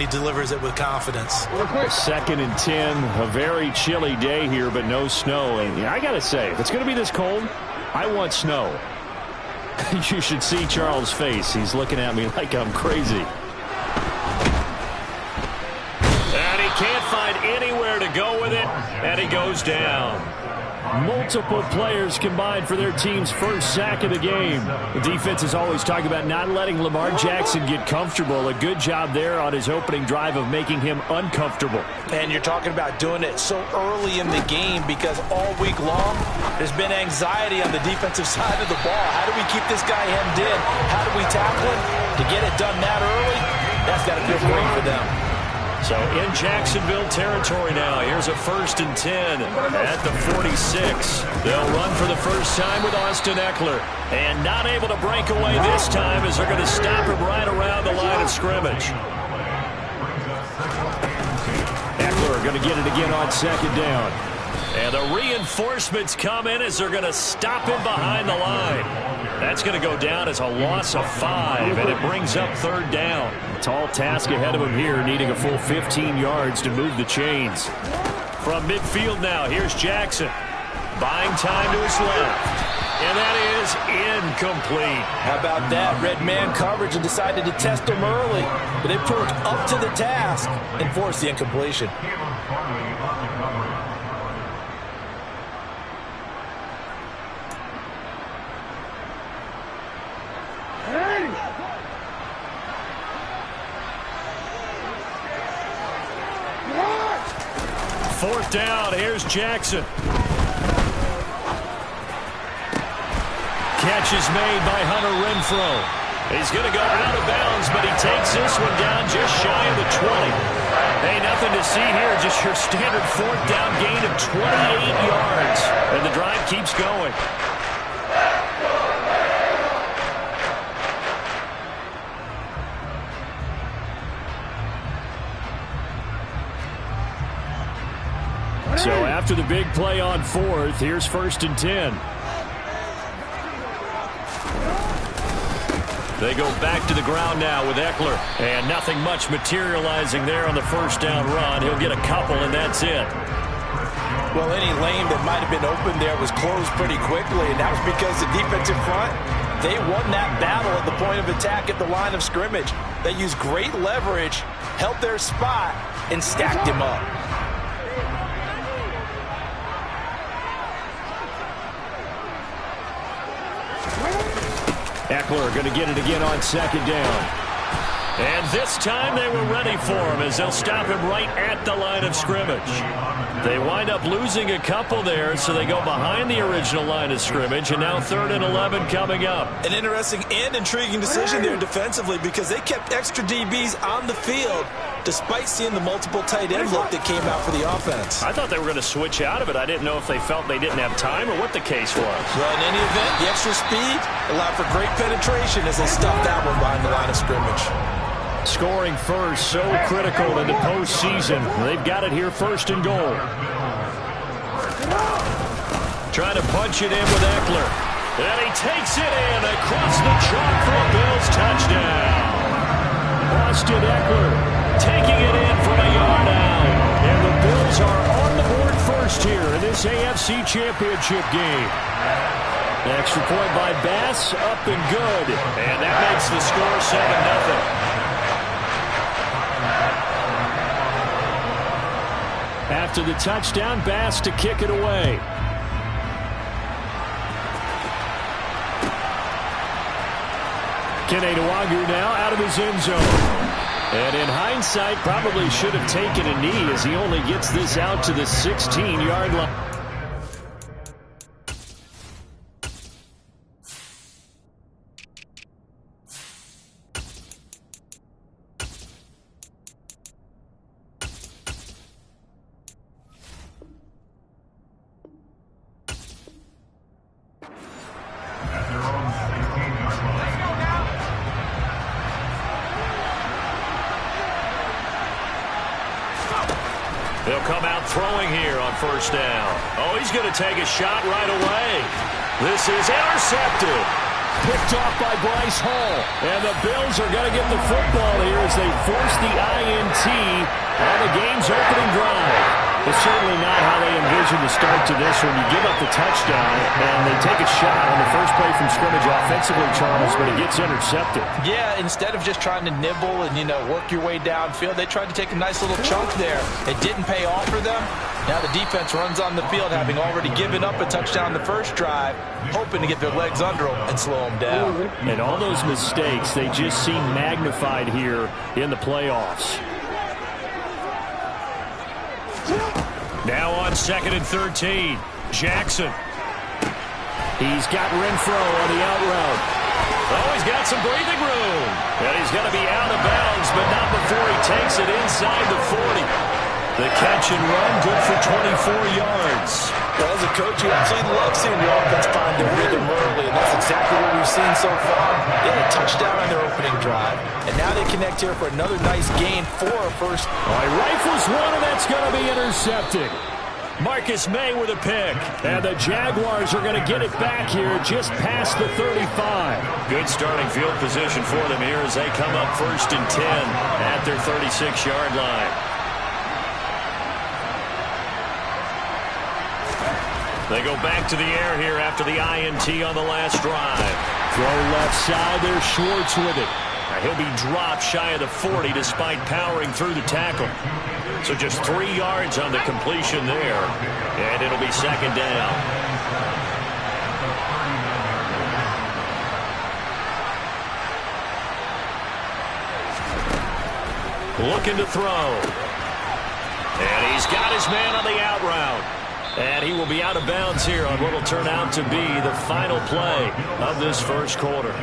he delivers it with confidence. 2nd and 10, a very chilly day here, but no snow. And I got to say, if it's going to be this cold, I want snow. You should see Charles' face. He's looking at me like I'm crazy. And he can't find anywhere to go with it, and he goes down. Multiple players combined for their team's first sack of the game. The defense is always talking about not letting Lamar Jackson get comfortable. A good job there on his opening drive of making him uncomfortable. And you're talking about doing it so early in the game because all week long there's been anxiety on the defensive side of the ball. How do we keep this guy hemmed in? How do we tackle him? To get it done that early, that's got to feel great for them. So in Jacksonville territory now. Here's a 1st and 10 at the 46. They'll run for the first time with Austin Ekeler. And not able to break away this time as they're going to stop him right around the line of scrimmage. Ekeler going to get it again on 2nd down. And the reinforcements come in as they're going to stop him behind the line. That's going to go down as a loss of 5, and it brings up 3rd down. A tall task ahead of him here, needing a full 15 yards to move the chains. From midfield now, here's Jackson. Buying time to his left. And that is incomplete. How about that? Red man coverage and decided to test him early. But they proved up to the task and forced the incompletion. Fourth down, here's Jackson. Catch is made by Hunter Renfrow. He's going to go out of bounds, but he takes this one down just shy of the 20. Hey, nothing to see here, just your standard 4th down gain of 28 yards. And the drive keeps going. So after the big play on 4th, here's 1st and 10. They go back to the ground now with Ekeler. And nothing much materializing there on the 1st down run. He'll get a couple, and that's it. Well, any lane that might have been open there was closed pretty quickly, and that was because the defensive front, they won that battle at the point of attack at the line of scrimmage. They used great leverage, held their spot, and stacked him up. Ekeler going to get it again on 2nd down. And this time they were ready for him as they'll stop him right at the line of scrimmage. They wind up losing a couple there, so they go behind the original line of scrimmage, and now 3rd and 11 coming up. An interesting and intriguing decision there defensively because they kept extra DBs on the field despite seeing the multiple tight end look that came out for the offense. I thought they were going to switch out of it. I didn't know if they felt they didn't have time or what the case was. Well, in any event, the extra speed allowed for great penetration as they stuffed that one behind the line of scrimmage. Scoring first, so critical in the postseason. They've got it here 1st and goal. Trying to punch it in with Ekeler. And he takes it in across the chalk for a Bills touchdown. Austin Ekeler taking it in from a yard out. And the Bills are on the board first here in this AFC Championship game. The extra point by Bass, up and good. And that makes the score 7-0. After the touchdown, Bass to kick it away. Kene Nwangwu now out of his end zone. And in hindsight, probably should have taken a knee as he only gets this out to the 16-yard line. They'll come out throwing here on 1st down. Oh, he's going to take a shot right away. This is intercepted. Picked off by Bryce Hall. And the Bills are going to get the football here as they force the INT on the game's opening drive. It's certainly not how they envisioned the start to this one. You give up the touchdown, and they take a shot on the first play from scrimmage offensively, Charles, but it gets intercepted. Yeah, instead of just trying to nibble and, work your way downfield, they tried to take a nice little chunk there. It didn't pay off for them. Now the defense runs on the field, having already given up a touchdown the first drive, hoping to get their legs under them and slow them down. And all those mistakes, they just seem magnified here in the playoffs. Now on 2nd and 13, Jackson. He's got Renfro on the out route. Oh, he's got some breathing room. And he's going to be out of bounds, but not before he takes it inside the 40. The catch and run, good for 24 yards. Well, as a coach, you absolutely love seeing your offense find their rhythm early, and that's exactly what we've seen so far. They had a touchdown on their opening drive, and now they connect here for another nice gain for a first. All right, rifles one, and that's going to be intercepted. Marcus May with a pick, and the Jaguars are going to get it back here just past the 35. Good starting field position for them here as they come up 1st and 10 at their 36-yard line. They go back to the air here after the INT on the last drive. Throw left side, there's Schwartz with it. Now he'll be dropped shy of the 40 despite powering through the tackle. So just 3 yards on the completion there, and it'll be 2nd down. Looking to throw. And he's got his man on the out route. And he will be out of bounds here on what will turn out to be the final play of this first quarter.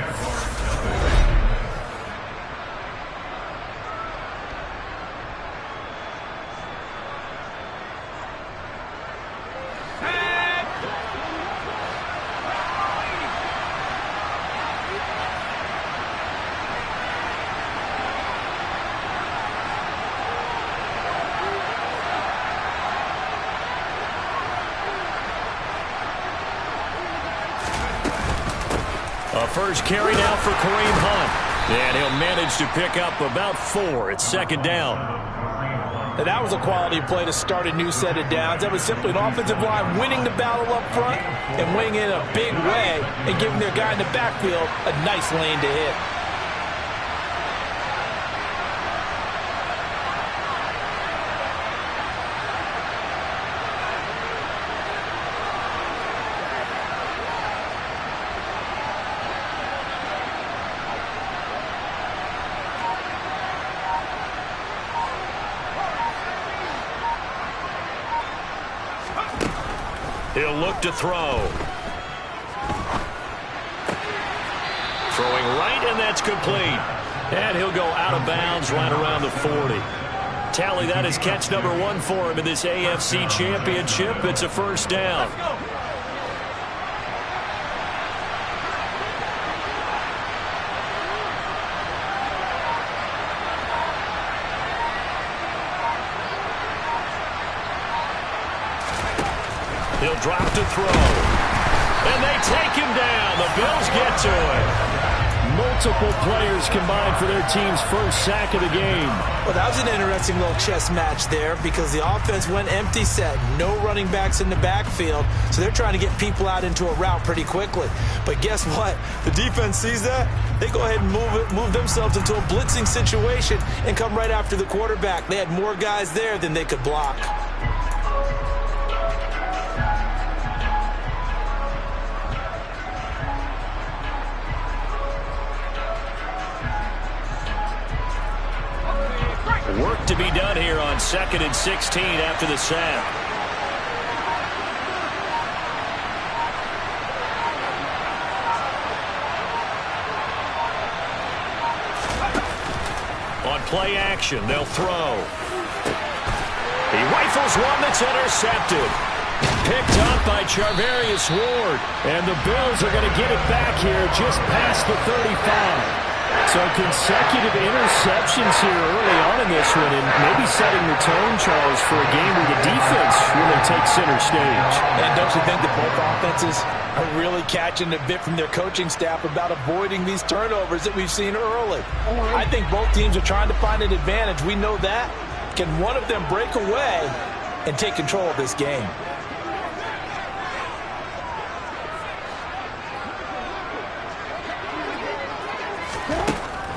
First carry now for Kareem Hunt. And he'll manage to pick up about 4. It's 2nd down. And that was a quality play to start a new set of downs. That was simply an offensive line winning the battle up front and winning in a big way and giving their guy in the backfield a nice lane to hit. He'll look to throw. Throwing right, and that's complete. And he'll go out of bounds right around the 40. Tally, that is catch number 1 for him in this AFC Championship. It's a 1st down. He'll drop to throw. And they take him down. The Bills get to it. Multiple players combined for their team's first sack of the game. Well, that was an interesting little chess match there because the offense went empty set. No running backs in the backfield, so they're trying to get people out into a route pretty quickly. But guess what? The defense sees that. They go ahead and move themselves into a blitzing situation and come right after the quarterback. They had more guys there than they could block. Work to be done here on 2nd and 16 after the sack. On play action, they'll throw. He rifles one that's intercepted. Picked up by Charvarius Ward. And the Bills are going to get it back here just past the 35. So consecutive interceptions here early on in this one, and maybe setting the tone, Charles, for a game where the defense really takes center stage. And don't you think that both offenses are really catching a bit from their coaching staff about avoiding these turnovers that we've seen early? I think both teams are trying to find an advantage. We know that. Can one of them break away and take control of this game?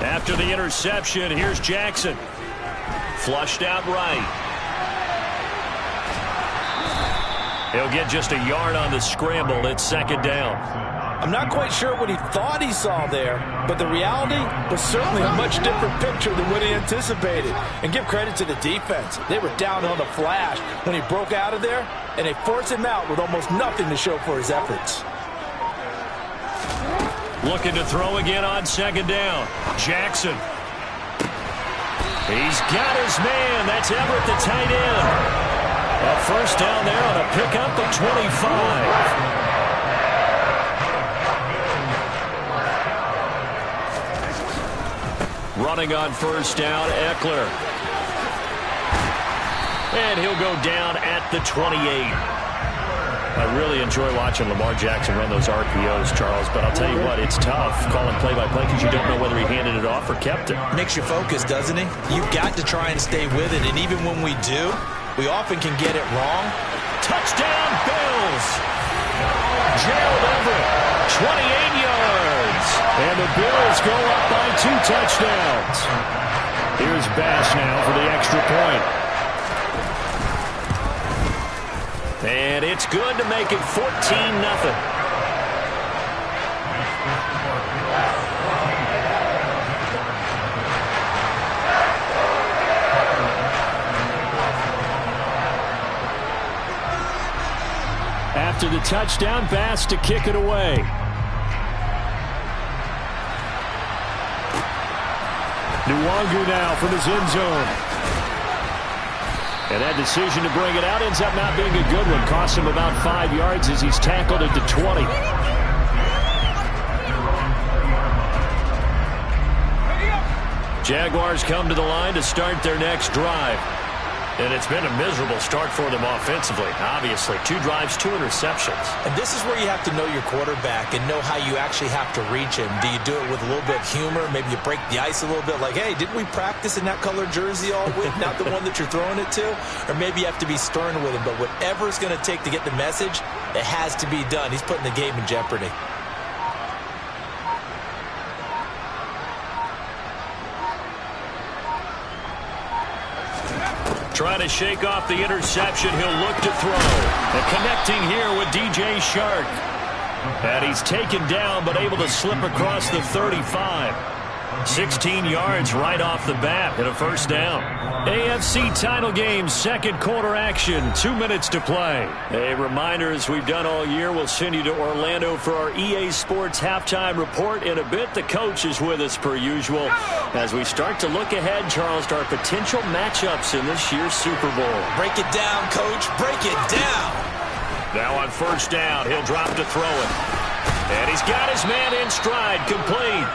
After the interception, here's Jackson. Flushed out right. He'll get just a yard on the scramble. It's second down. I'm not quite sure what he thought he saw there, but the reality was certainly a much different picture than what he anticipated. And give credit to the defense. They were down on the flash when he broke out of there, and they forced him out with almost nothing to show for his efforts. Looking to throw again on second down. Jackson. He's got his man. That's Everett, the tight end. A first down there on a pickup of 25. Running on first down, Eckler. And he'll go down at the 28. I really enjoy watching Lamar Jackson run those RPOs, Charles, but I'll tell you what, it's tough calling play-by-play because you don't know whether he handed it off or kept it. Makes you focus, doesn't he? You've got to try and stay with it, and even when we do, we often can get it wrong. Touchdown, Bills! Gerald Everett, 28 yards. And the Bills go up by 2 touchdowns. Here's Bass now for the extra point. And it's good to make it 14-0. After the touchdown, Bass to kick it away. Nwangu now from his end zone. And that decision to bring it out ends up not being a good one. Costs him about 5 yards as he's tackled at the 20. Jaguars come to the line to start their next drive. And it's been a miserable start for them offensively. Obviously, 2 drives, 2 interceptions. And this is where you have to know your quarterback and know how you actually have to reach him. Do you do it with a little bit of humor? Maybe you break the ice a little bit like, hey, didn't we practice in that color jersey all week? Not the one that you're throwing it to? Or maybe you have to be stern with him. But whatever it's going to take to get the message, it has to be done. He's putting the game in jeopardy. Trying to shake off the interception. He'll look to throw. And connecting here with DJ Chark. And he's taken down but able to slip across the 35. 16 yards right off the bat and a first down. AFC title game, second quarter action. 2 minutes to play. A reminder, as we've done all year, we'll send you to Orlando for our EA Sports halftime report in a bit. The coach is with us per usual as we start to look ahead, Charles, to our potential matchups in this year's Super Bowl. Break it down, Coach. Break it down. Now on first down, he'll drop to throw it. And he's got his man in stride, complete.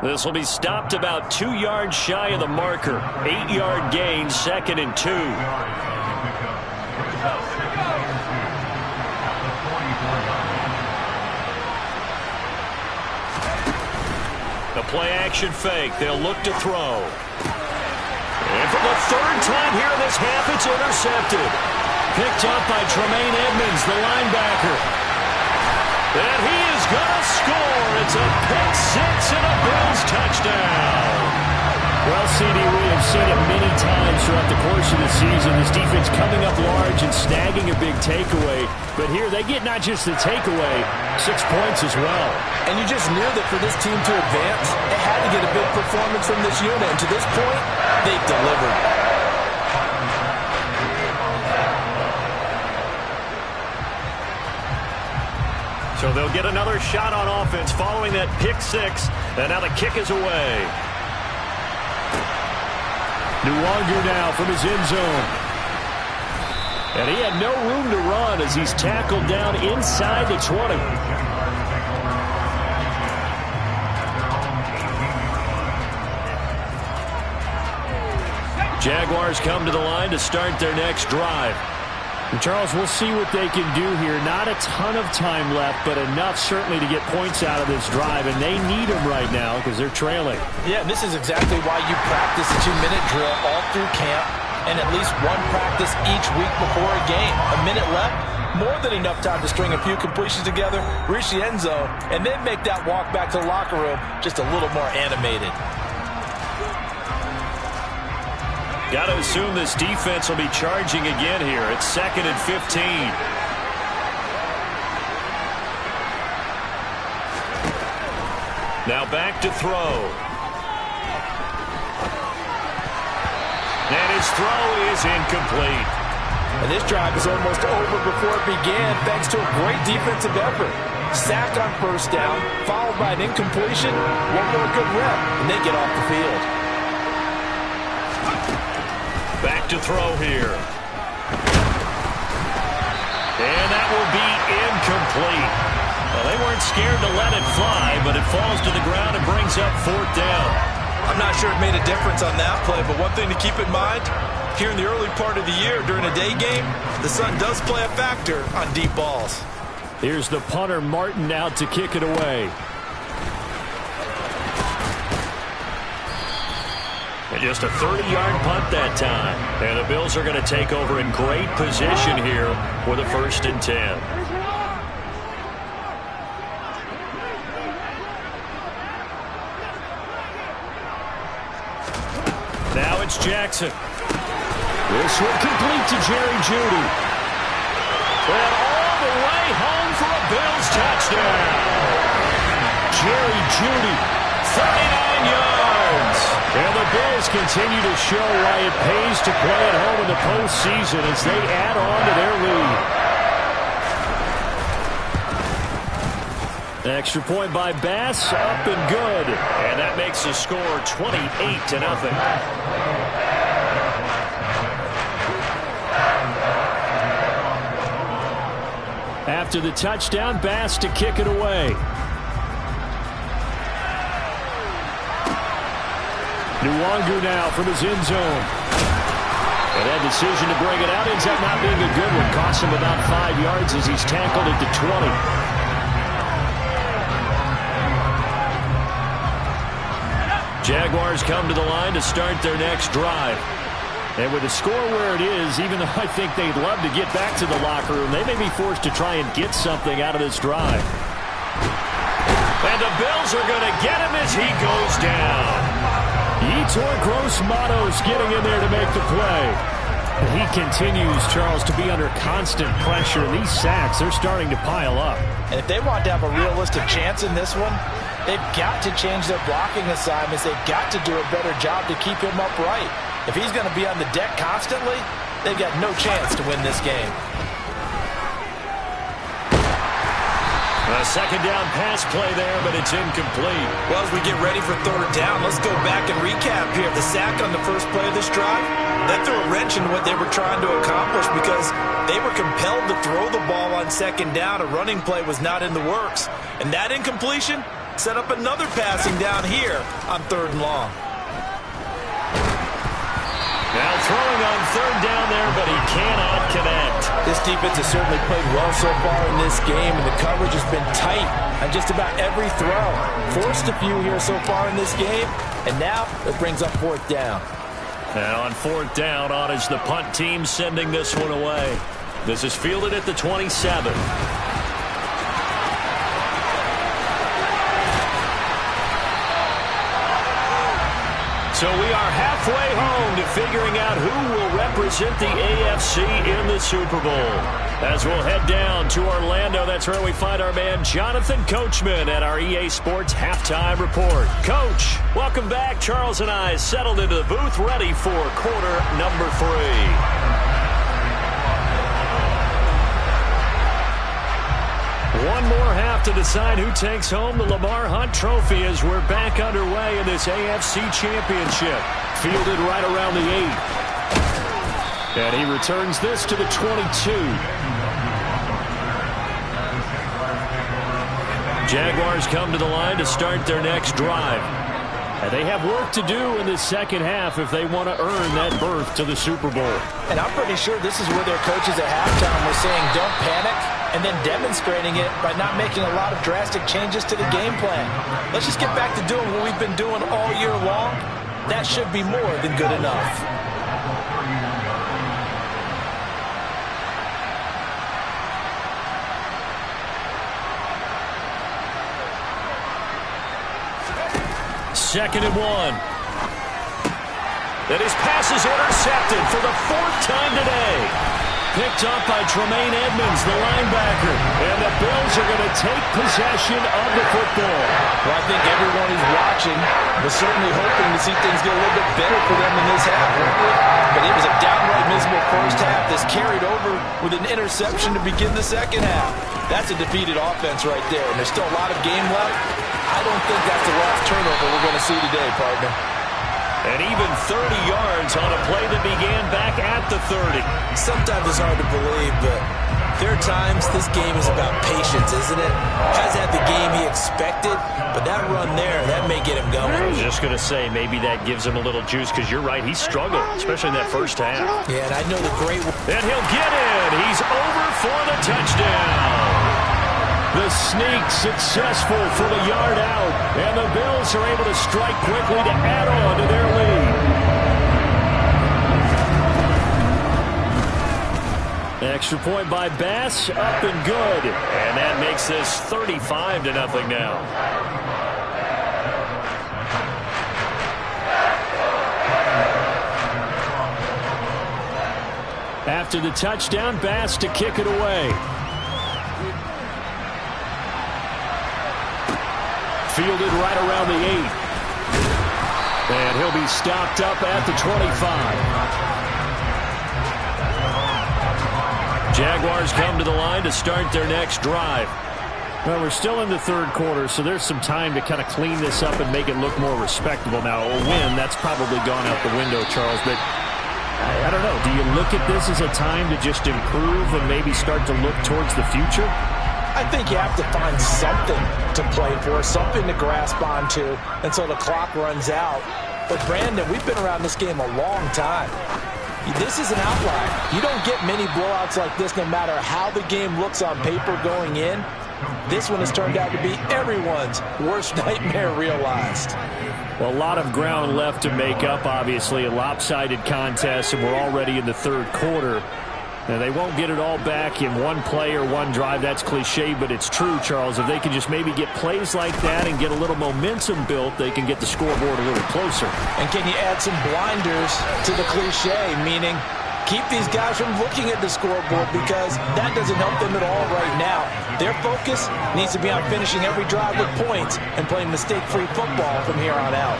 This will be stopped about 2 yards shy of the marker. 8-yard gain, 2nd and 2. The play action fake. They'll look to throw. And for the 3rd time here in this half, it's intercepted. Picked up by Tremaine Edmonds, the linebacker. And he is going to score. It's a pick 6 and a Bills touchdown. Well, CD, we have seen it many times throughout the course of the season. This defense coming up large and snagging a big takeaway. But here they get not just the takeaway, 6 points as well. And you just knew that for this team to advance, it had to get a big performance from this unit. And to this point, they've delivered. So they'll get another shot on offense following that pick 6. And now the kick is away. Nwangu now from his end zone. And he had no room to run as he's tackled down inside the 20. Jaguars come to the line to start their next drive. And Charles, we'll see what they can do here. Not a ton of time left, but enough certainly to get points out of this drive, and they need them right now because they're trailing. Yeah, and this is exactly why you practice a 2-minute drill all through camp and at least one practice each week before a game. A minute left, more than enough time to string a few completions together, reach the end zone, and then make that walk back to the locker room just a little more animated. Got to assume this defense will be charging again here. It's 2nd and 15. Now back to throw. And his throw is incomplete. And this drive is almost over before it began thanks to a great defensive effort. Sack on first down, followed by an incompletion, one more good rep, and they get off the field. Back to throw here. And that will be incomplete. Well, they weren't scared to let it fly, but it falls to the ground and brings up 4th down. I'm not sure it made a difference on that play, but one thing to keep in mind, here in the early part of the year during a day game, the sun does play a factor on deep balls. Here's the punter, Martin, out to kick it away. And just a 30-yard punt that time. And the Bills are going to take over in great position here with a 1st and 10. Now it's Jackson. This one complete to Jerry Jeudy. And all the way home for a Bills touchdown. Jerry Jeudy, 39 yards. And the Bills continue to show why it pays to play at home in the postseason as they add on to their lead. Extra point by Bass, up and good. And that makes the score 28-0. After the touchdown, Bass to kick it away. Nwangu now from his end zone. And that decision to bring it out ends up not being a good one. Costs him about 5 yards as he's tackled at the 20. Jaguars come to the line to start their next drive. And with the score where it is, even though I think they'd love to get back to the locker room, they may be forced to try and get something out of this drive. And the Bills are going to get him as he goes down. Yetur Gross-Matos getting in there to make the play. He continues, Charles, to be under constant pressure. These sacks, they're starting to pile up. And if they want to have a realistic chance in this one, they've got to change their blocking assignments. They've got to do a better job to keep him upright. If he's going to be on the deck constantly, they've got no chance to win this game. A second down pass play there, but it's incomplete. Well, as we get ready for 3rd down, let's go back and recap here. The sack on the first play of this drive, that threw a wrench into what they were trying to accomplish because they were compelled to throw the ball on 2nd down. A running play was not in the works. And that incompletion set up another passing down here on 3rd and long. Now throwing on 3rd down there, but he cannot connect. This defense has certainly played well so far in this game, and the coverage has been tight on just about every throw. Forced a few here so far in this game, and now it brings up 4th down. Now on 4th down, on is the punt team sending this one away. This is fielded at the 27. So we are halfway home to figuring out who will represent the AFC in the Super Bowl. As we'll head down to Orlando, that's where we find our man Jonathan Coachman at our EA Sports Halftime Report. Coach, welcome back. Charles and I settled into the booth, ready for quarter number 3. One more half to decide who takes home the Lamar Hunt Trophy as we're back underway in this AFC Championship. Fielded right around the 8. And he returns this to the 22. Jaguars come to the line to start their next drive. And they have work to do in the second half if they want to earn that berth to the Super Bowl. And I'm pretty sure this is where their coaches at halftime were saying don't panic, and then demonstrating it by not making a lot of drastic changes to the game plan. Let's just get back to doing what we've been doing all year long. That should be more than good enough. Second and 1. And his pass is intercepted for the 4th time today. Picked up by Tremaine Edmonds, the linebacker. And the Bills are going to take possession of the football. Well, I think everyone who's watching was certainly hoping to see things get a little bit better for them in this half. But it was a downright miserable first half that's carried over with an interception to begin the second half. That's a defeated offense right there. And there's still a lot of game left. I don't think that's the last turnover we're going to see today, partner. And even 30 yards on a play that began back at the 30. Sometimes it's hard to believe, but there are times this game is about patience, isn't it? Has had the game he expected, but that run there, that may get him going. I was just going to say, maybe that gives him a little juice, because you're right, he struggled, especially in that first half. Yeah, and I know the great... And he'll get in. He's over for the touchdown. The sneak successful for the yard out, and the Bills are able to strike quickly to add on to their lead. Extra point by Bass, up and good. And that makes this 35-0 now. After the touchdown, Bass to kick it away. Fielded right around the 8. And he'll be stopped up at the 25. Jaguars come to the line to start their next drive. Well, we're still in the third quarter, so there's some time to kind of clean this up and make it look more respectable. Now, a win, that's probably gone out the window, Charles, but I don't know. Do you look at this as a time to just improve and maybe start to look towards the future? I think you have to find something to play for, something to grasp onto until the clock runs out. But, Brandon, we've been around this game a long time. This is an outlier. You don't get many blowouts like this no matter how the game looks on paper going in. This one has turned out to be everyone's worst nightmare realized. Well, a lot of ground left to make up, obviously. A lopsided contest, and we're already in the third quarter. Now, they won't get it all back in one play or one drive. That's cliche, but it's true, Charles. If they can just maybe get plays like that and get a little momentum built, they can get the scoreboard a little closer. And can you add some blinders to the cliche, meaning keep these guys from looking at the scoreboard, because that doesn't help them at all right now. Their focus needs to be on finishing every drive with points and playing mistake-free football from here on out.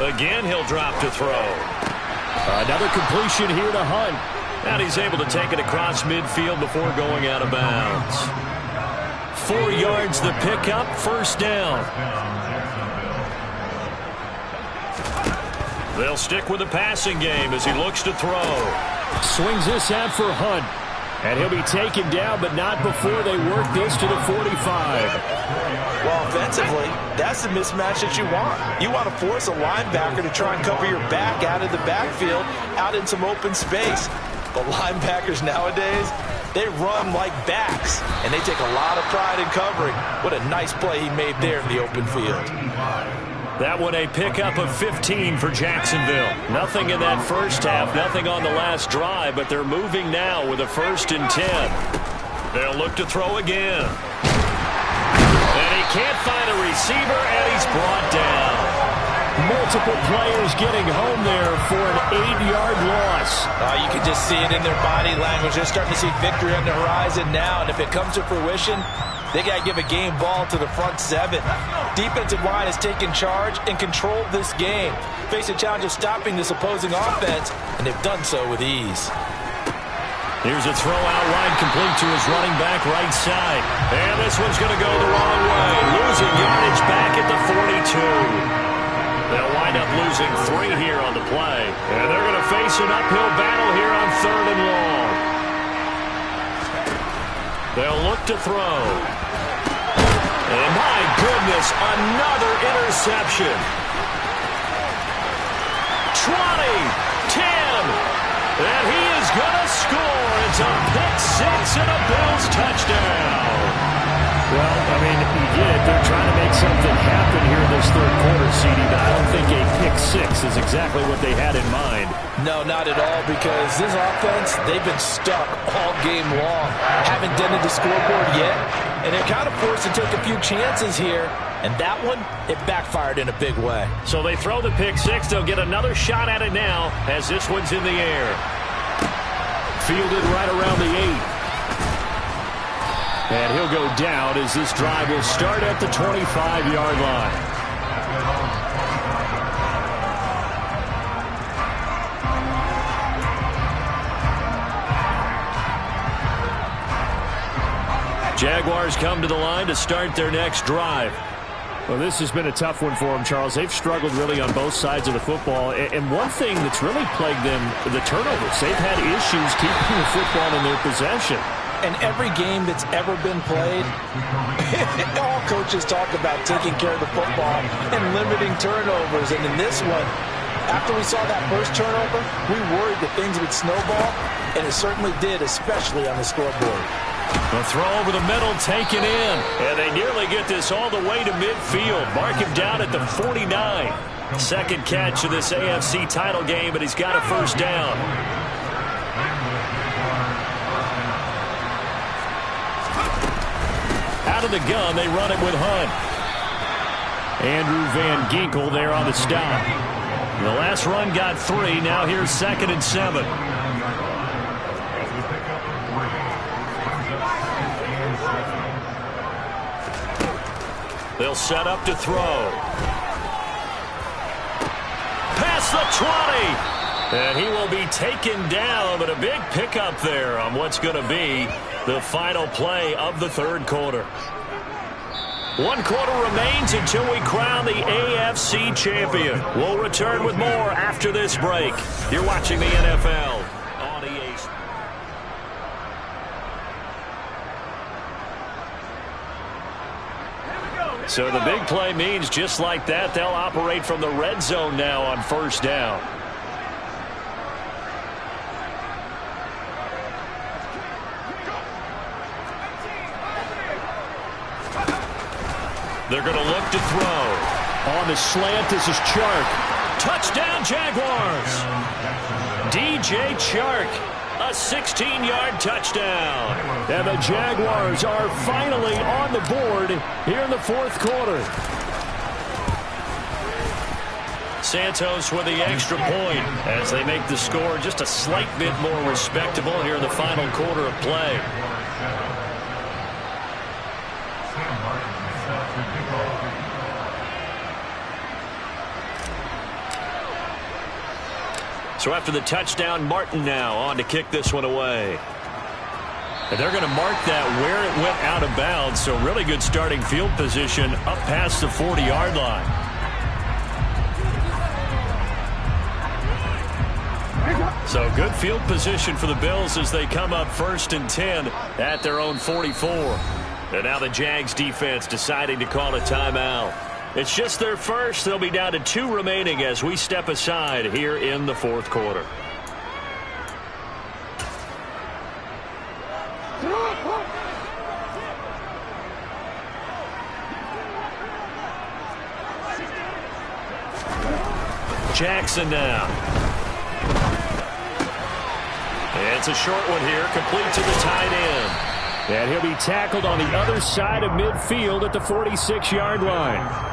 Again, he'll drop to throw. Another completion here to Hunt. And he's able to take it across midfield before going out of bounds. 4 yards the pickup, first down. They'll stick with the passing game as he looks to throw. Swings this out for Hunt. And he'll be taken down, but not before they work this to the 45. Well, offensively, that's the mismatch that you want. You want to force a linebacker to try and cover your back out of the backfield, out in some open space. The linebackers nowadays, they run like backs, and they take a lot of pride in covering. What a nice play he made there in the open field. That one a pickup of 15 for Jacksonville. Nothing in that first half, nothing on the last drive, but they're moving now with a 1st and 10. They'll look to throw again. And he can't find a receiver, and he's brought down. Multiple players getting home there for an 8-yard loss. You can just see it in their body language. They're starting to see victory on the horizon now, and if it comes to fruition, they got to give a game ball to the front 7. Defensive line has taken charge and controlled this game. Face a challenge of stopping this opposing offense, and they've done so with ease. Here's a throw out wide, complete to his running back right side. And this one's going to go the wrong way. Losing yardage back at the 42. They'll wind up losing 3 here on the play. And they're going to face an uphill battle here on 3rd and long. They'll look to throw. And my goodness, another interception. 20, 10, and he is going to score. It's a pick six and a Bills touchdown. Well, I mean, you get it. They're trying to make something happen here in this third quarter, CD, but I don't think a pick six is exactly what they had in mind. No, not at all, because this offense, they've been stuck all game long. Haven't dented the scoreboard yet, and they're kind of forced to take a few chances here. And that one, it backfired in a big way. So they throw the pick six. They'll get another shot at it now as this one's in the air. Fielded right around the 8. And he'll go down as this drive will start at the 25-yard line. Jaguars come to the line to start their next drive. Well, this has been a tough one for them, Charles. They've struggled really on both sides of the football. And one thing that's really plagued them, the turnovers. They've had issues keeping the football in their possession. And every game that's ever been played, all coaches talk about taking care of the football and limiting turnovers. And in this one, after we saw that first turnover, we worried that things would snowball, and it certainly did, especially on the scoreboard. The throw over the middle taken in, and they nearly get this all the way to midfield. Mark him down at the 49. Second catch of this AFC title game, and he's got a first down. Out of the gun, they run it with Hunt. Andrew Van Ginkel there on the stop. The last run got 3. Now here's 2nd and 7. They'll set up to throw. Past the 20. And he will be taken down, but a big pickup there on what's going to be the final play of the third quarter. 1 quarter remains until we crown the AFC champion. We'll return with more after this break. You're watching the NFL on EA. So the big play means just like that, they'll operate from the red zone now on first down. They're going to look to throw. On the slant, this is Chark. Touchdown, Jaguars. DJ Chark, a 16-yard touchdown. And the Jaguars are finally on the board here in the fourth quarter. Santos with the extra point as they make the score just a slight bit more respectable here in the final quarter of play. So after the touchdown, Martin now on to kick this one away. And they're going to mark that where it went out of bounds. So really good starting field position up past the 40-yard line. So good field position for the Bills as they come up 1st and 10 at their own 44. And now the Jags defense deciding to call a timeout. It's just their first. They'll be down to 2 remaining as we step aside here in the fourth quarter. Jackson now. It's a short one here, complete to the tight end. And he'll be tackled on the other side of midfield at the 46-yard line.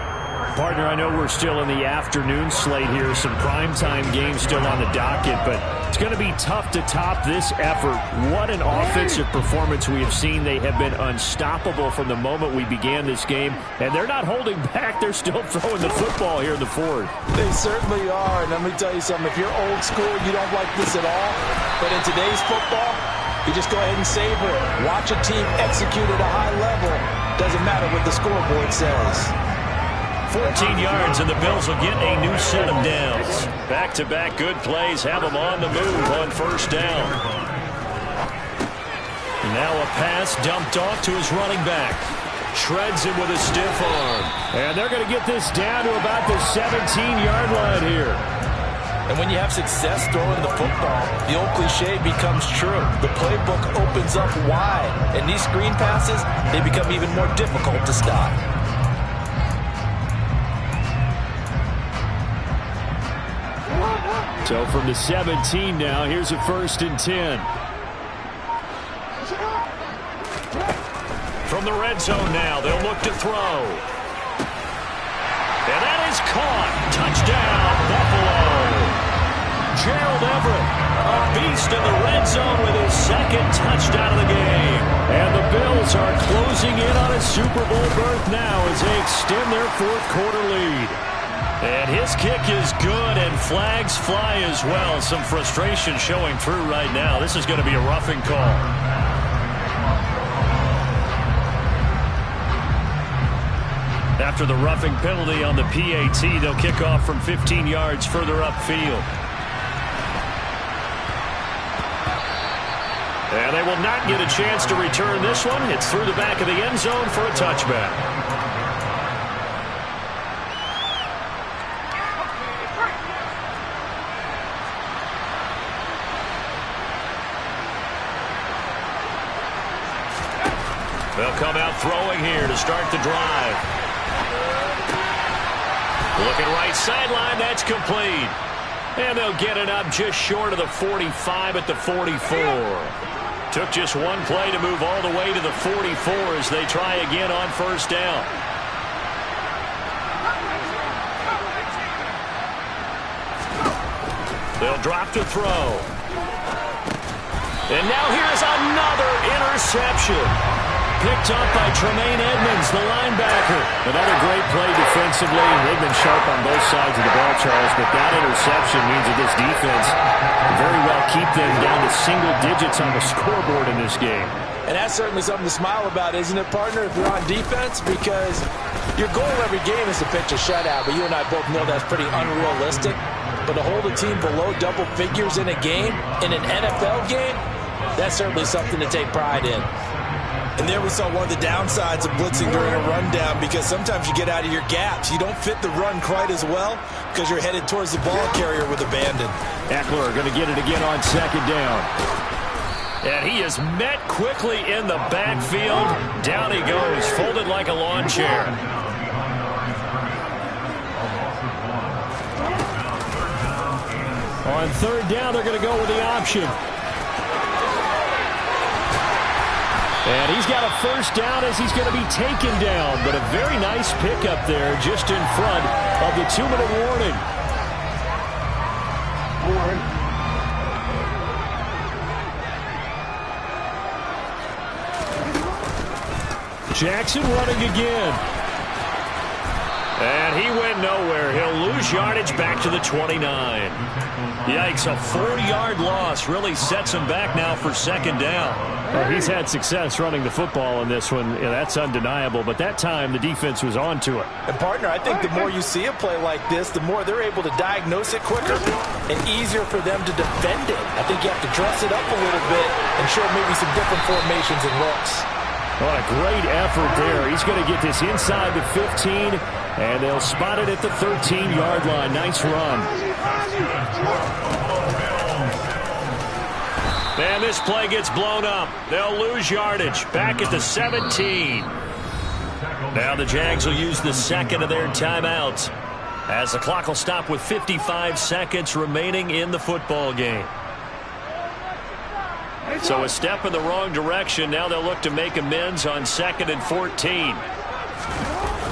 Partner, I know we're still in the afternoon slate here. Some primetime games still on the docket, but it's going to be tough to top this effort. What an offensive performance we have seen. They have been unstoppable from the moment we began this game, and they're not holding back. They're still throwing the football here in the fourth. They certainly are, and let me tell you something. If you're old school, you don't like this at all, but in today's football, you just go ahead and savor it. Watch a team execute at a high level. Doesn't matter what the scoreboard says. 14 yards, and the Bills will get a new set of downs. Back-to-back good plays have them on the move on first down. Now a pass dumped off to his running back. Shreds him with a stiff arm. And they're going to get this down to about the 17-yard line here. And when you have success throwing the football, the old cliche becomes true. The playbook opens up wide. And these screen passes, they become even more difficult to stop. So from the 17 now, here's a 1st and 10. From the red zone now, they'll look to throw. And that is caught. Touchdown, Buffalo. Gerald Everett, a beast in the red zone with his 2nd touchdown of the game. And the Bills are closing in on a Super Bowl berth now as they extend their 4th quarter lead. And his kick is good, and flags fly as well. Some frustration showing through right now. This is going to be a roughing call. After the roughing penalty on the PAT, they'll kick off from 15 yards further upfield. And they will not get a chance to return this one. It's through the back of the end zone for a touchback. They'll come out throwing here to start the drive. Looking right sideline, that's complete. And they'll get it up just short of the 45 at the 44. Took just one play to move all the way to the 44 as they try again on 1st down. They'll drop to throw. And now here's another interception. Picked up by Tremaine Edmonds, the linebacker. Another great play defensively. They've been sharp on both sides of the ball, Charles, but that interception means that this defense very well keep them down to single digits on the scoreboard in this game. And that's certainly something to smile about, isn't it, partner, if you're on defense? Because your goal every game is to pitch a shutout, but you and I both know that's pretty unrealistic. But to hold a team below double figures in a game, in an NFL game, that's certainly something to take pride in. And there we saw one of the downsides of blitzing during a rundown, because sometimes you get out of your gaps. You don't fit the run quite as well because you're headed towards the ball carrier with abandon. Eckler going to get it again on 2nd down. And he is met quickly in the backfield. Down he goes, folded like a lawn chair. On 3rd down, they're going to go with the option. And he's got a 1st down as he's going to be taken down. But a very nice pickup there just in front of the 2-minute warning. Jackson running again. And he went nowhere. He'll lose yardage back to the 29. Yikes, a 4-yard loss really sets him back now for 2nd down. Well, he's had success running the football in this one. Yeah, that's undeniable. But that time, the defense was on to it. And, partner, I think the more you see a play like this, the more they're able to diagnose it quicker and easier for them to defend it. I think you have to dress it up a little bit and show maybe some different formations and looks. What a great effort there. He's going to get this inside the 15, and they'll spot it at the 13-yard line. Nice run. And this play gets blown up. They'll lose yardage back at the 17. Now the Jags will use the 2nd of their timeouts as the clock will stop with 55 seconds remaining in the football game. So a step in the wrong direction. Now they'll look to make amends on 2nd and 14.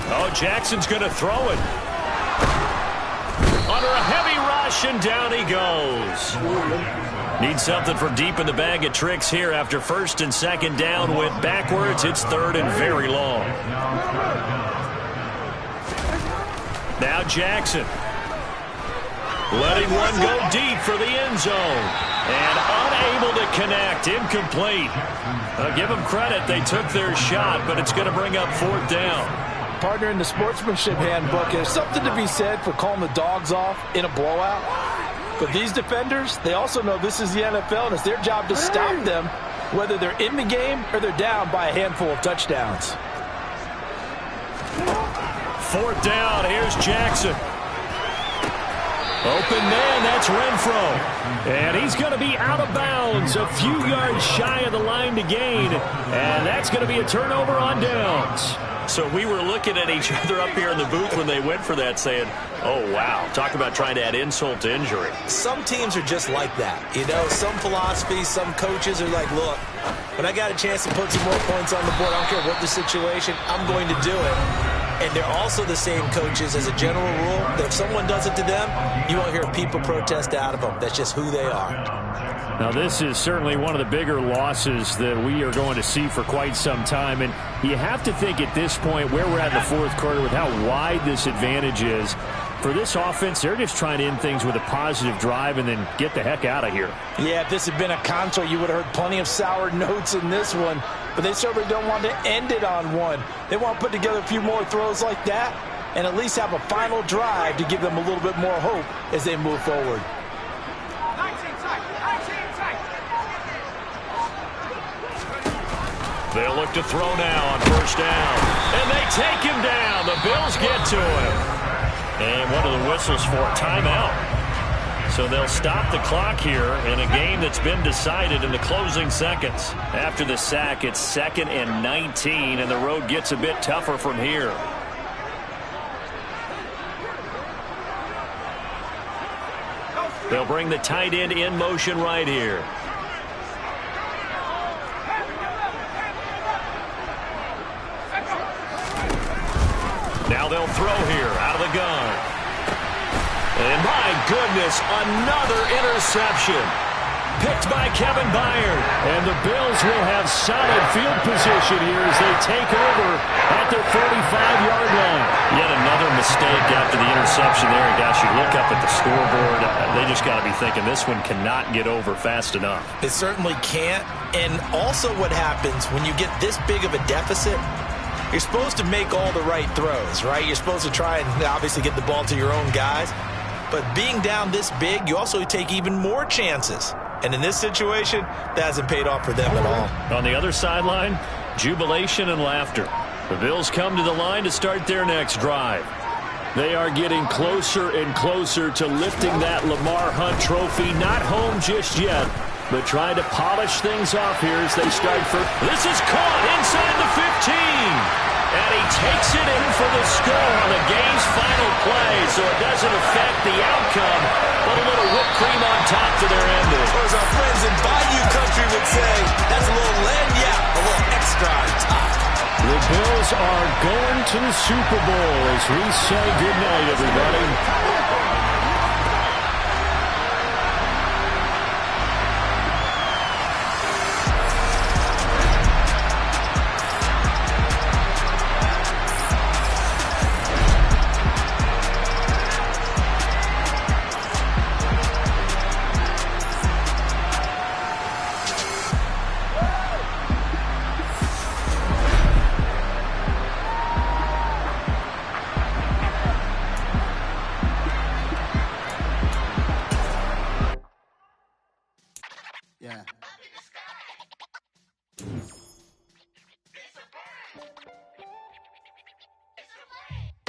Oh, Jackson's going to throw it. Under a heavy rush, and down he goes. Need something from deep in the bag of tricks here after 1st and 2nd down. Went backwards. It's 3rd and very long. Now Jackson. Letting one go deep for the end zone. And unable to connect. Incomplete. Give them credit. They took their shot, but it's going to bring up 4th down. Partner, in the sportsmanship handbook, there's something to be said for calling the dogs off in a blowout. But these defenders, they also know this is the NFL, and it's their job to stop them whether they're in the game or they're down by a handful of touchdowns. 4th down, here's Jackson. Open man, that's Renfro. And he's going to be out of bounds, a few yards shy of the line to gain. And that's going to be a turnover on downs. So we were looking at each other up here in the booth when they went for that saying, oh, wow, talk about trying to add insult to injury. Some teams are just like that. You know, some philosophies, some coaches are like, look, when I got a chance to put some more points on the board, I don't care what the situation, I'm going to do it. And they're also the same coaches as a general rule that if someone does it to them, you won't hear people protest out of them. That's just who they are. Now, this is certainly one of the bigger losses that we are going to see for quite some time. And you have to think at this point where we're at in the 4th quarter with how wide this advantage is. For this offense, they're just trying to end things with a positive drive and then get the heck out of here. Yeah, if this had been a console, you would have heard plenty of sour notes in this one. But they certainly don't want to end it on one. They want to put together a few more throws like that and at least have a final drive to give them a little bit more hope as they move forward. They'll look to throw now on 1st down. And they take him down. The Bills get to him. And one of the whistles for a timeout. So they'll stop the clock here in a game that's been decided in the closing seconds. After the sack, it's 2nd and 19, and the road gets a bit tougher from here. They'll bring the tight end in motion right here. Now they'll throw here out of the gun. And my goodness, another interception. Picked by Kevin Byard. And the Bills will have solid field position here as they take over at their 45-yard line. Yet another mistake after the interception there. And gosh, you look up at the scoreboard, they just got to be thinking this one cannot get over fast enough. It certainly can't. And also what happens when you get this big of a deficit, you're supposed to make all the right throws, right? You're supposed to try and obviously get the ball to your own guys. But being down this big, you also take even more chances. And in this situation, that hasn't paid off for them at all. On the other sideline, jubilation and laughter. The Bills come to the line to start their next drive. They are getting closer and closer to lifting that Lamar Hunt trophy. Not home just yet, but trying to polish things off here as they start for... This is caught inside the 15. And he takes it in for the score on the game's final play, so it doesn't affect the outcome, but a little whipped cream on top to their ending. Or as our friends in Bayou Country would say, that's a little lagniappe, a little extra on top. The Bills are going to the Super Bowl as we say goodnight, everybody. Yeah.